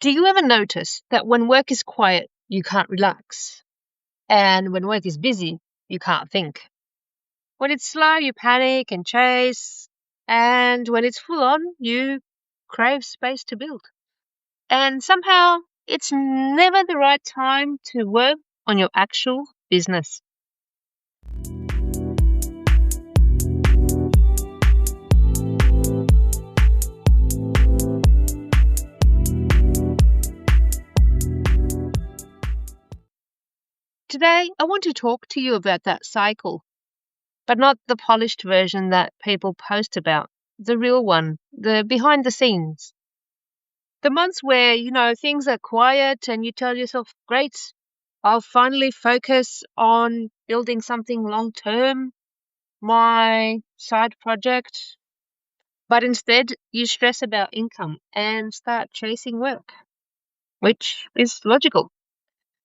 Do you ever notice that when work is quiet, you can't relax? And when work is busy, you can't think? When it's slow, you panic and chase. And when it's full on, you crave space to build. And somehow, it's never the right time to work on your actual business. Today, I want to talk to you about that cycle, but not the polished version that people post about, the real one, the behind the scenes. The months where, things are quiet and you tell yourself, great, I'll finally focus on building something long term, my side project. But instead, you stress about income and start chasing work, which is logical.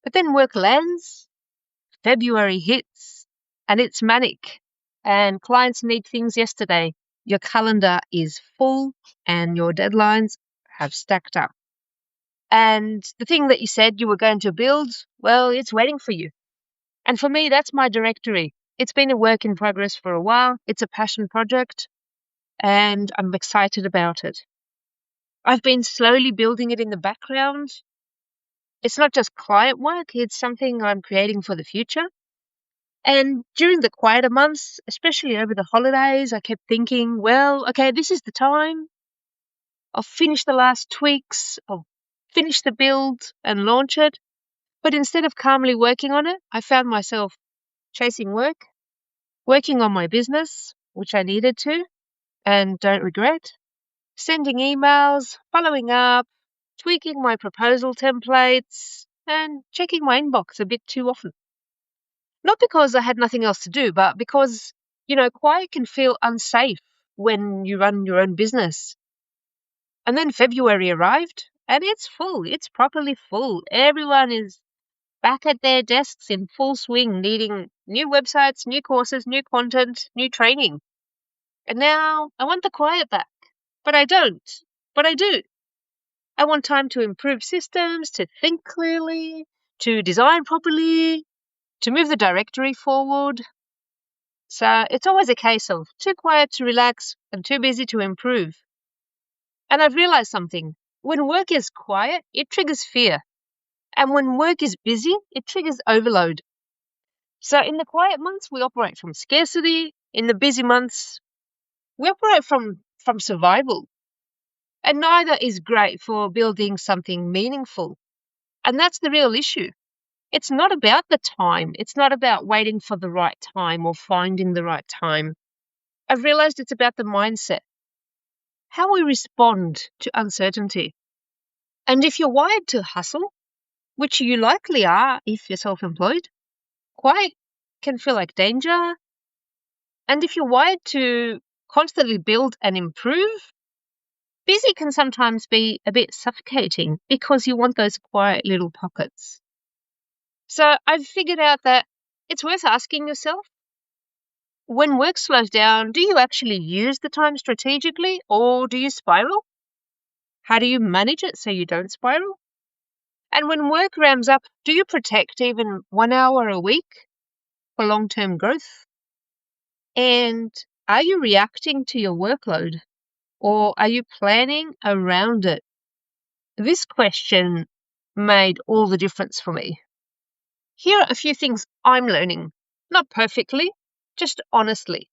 But then work lands, February hits, and it's manic, and clients need things yesterday. Your calendar is full, and your deadlines have stacked up. And the thing that you said you were going to build, well, it's waiting for you. And for me, that's my directory. It's been a work in progress for a while. It's a passion project, and I'm excited about it. I've been slowly building it in the background. It's not just client work, it's something I'm creating for the future. And during the quieter months, especially over the holidays, I kept thinking, well, okay, this is the time. I'll finish the last tweaks, I'll finish the build and launch it. But instead of calmly working on it, I found myself chasing work, working on my business, which I needed to and don't regret, sending emails, following up, tweaking my proposal templates, and checking my inbox a bit too often. Not because I had nothing else to do, but because, quiet can feel unsafe when you run your own business. And then February arrived and it's full. It's properly full. Everyone is back at their desks in full swing, needing new websites, new courses, new content, new training. And now I want the quiet back, but I don't. But I do. I want time to improve systems, to think clearly, to design properly, to move the directory forward. So it's always a case of too quiet to relax and too busy to improve. And I've realized something. When work is quiet, it triggers fear. And when work is busy, it triggers overload. So in the quiet months, we operate from scarcity. In the busy months, we operate from survival. And neither is great for building something meaningful. And that's the real issue. It's not about the time. It's not about waiting for the right time or finding the right time. I've realized it's about the mindset, how we respond to uncertainty. And if you're wired to hustle, which you likely are if you're self-employed, quiet can feel like danger. And if you're wired to constantly build and improve, busy can sometimes be a bit suffocating because you want those quiet little pockets. So I've figured out that it's worth asking yourself, when work slows down, do you actually use the time strategically or do you spiral? How do you manage it so you don't spiral? And when work ramps up, do you protect even 1 hour a week for long-term growth? And are you reacting to your workload or are you planning around it? This question made all the difference for me. Here are a few things I'm learning, not perfectly, just honestly.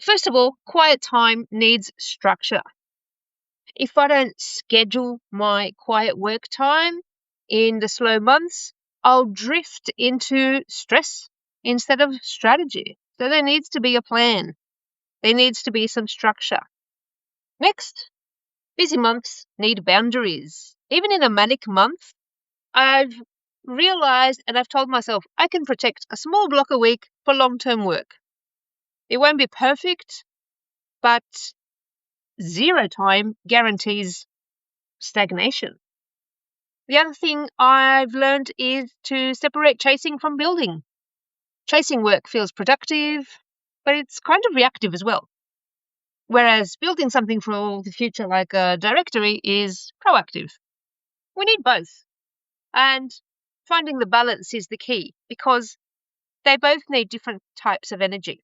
First of all, quiet time needs structure. If I don't schedule my quiet work time in the slow months, I'll drift into stress instead of strategy. So there needs to be a plan. There needs to be some structure. Next, busy months need boundaries. Even in a manic month, I've realized and I've told myself I can protect a small block a week for long-term work. It won't be perfect, but zero time guarantees stagnation. The other thing I've learned is to separate chasing from building. Chasing work feels productive, but it's kind of reactive as well. Whereas building something for the future like a directory is proactive. We need both. And finding the balance is the key because they both need different types of energy.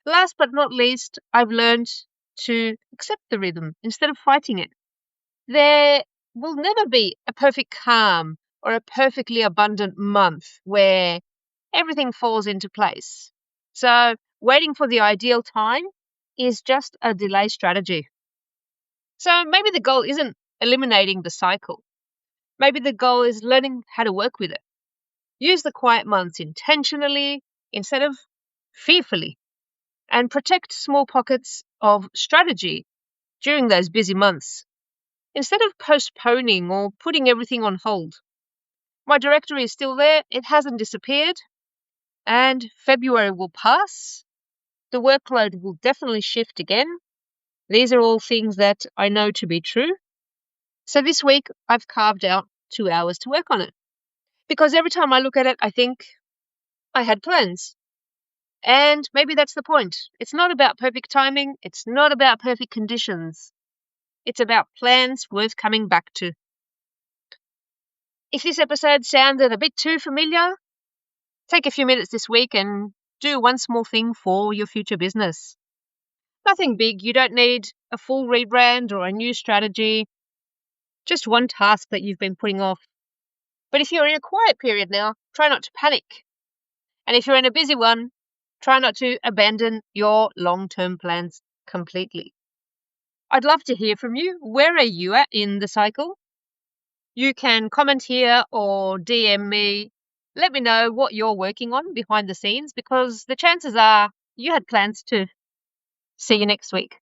Last but not least, I've learned to accept the rhythm instead of fighting it. There will never be a perfect calm or a perfectly abundant month where everything falls into place. So waiting for the ideal time is just a delay strategy. So maybe the goal isn't eliminating the cycle. Maybe the goal is learning how to work with it. Use the quiet months intentionally instead of fearfully, and protect small pockets of strategy during those busy months instead of postponing or putting everything on hold. My directory is still there, it hasn't disappeared, and February will pass. The workload will definitely shift again. These are all things that I know to be true. So this week I've carved out 2 hours to work on it because every time I look at it, I think I had plans. And maybe that's the point. It's not about perfect timing. It's not about perfect conditions. It's about plans worth coming back to. If this episode sounded a bit too familiar, take a few minutes this week and do one small thing for your future business. Nothing big. You don't need a full rebrand or a new strategy. Just one task that you've been putting off. But if you're in a quiet period now, try not to panic. And if you're in a busy one, try not to abandon your long-term plans completely. I'd love to hear from you. Where are you at in the cycle? You can comment here or DM me. Let me know what you're working on behind the scenes because the chances are you had plans to. See you next week.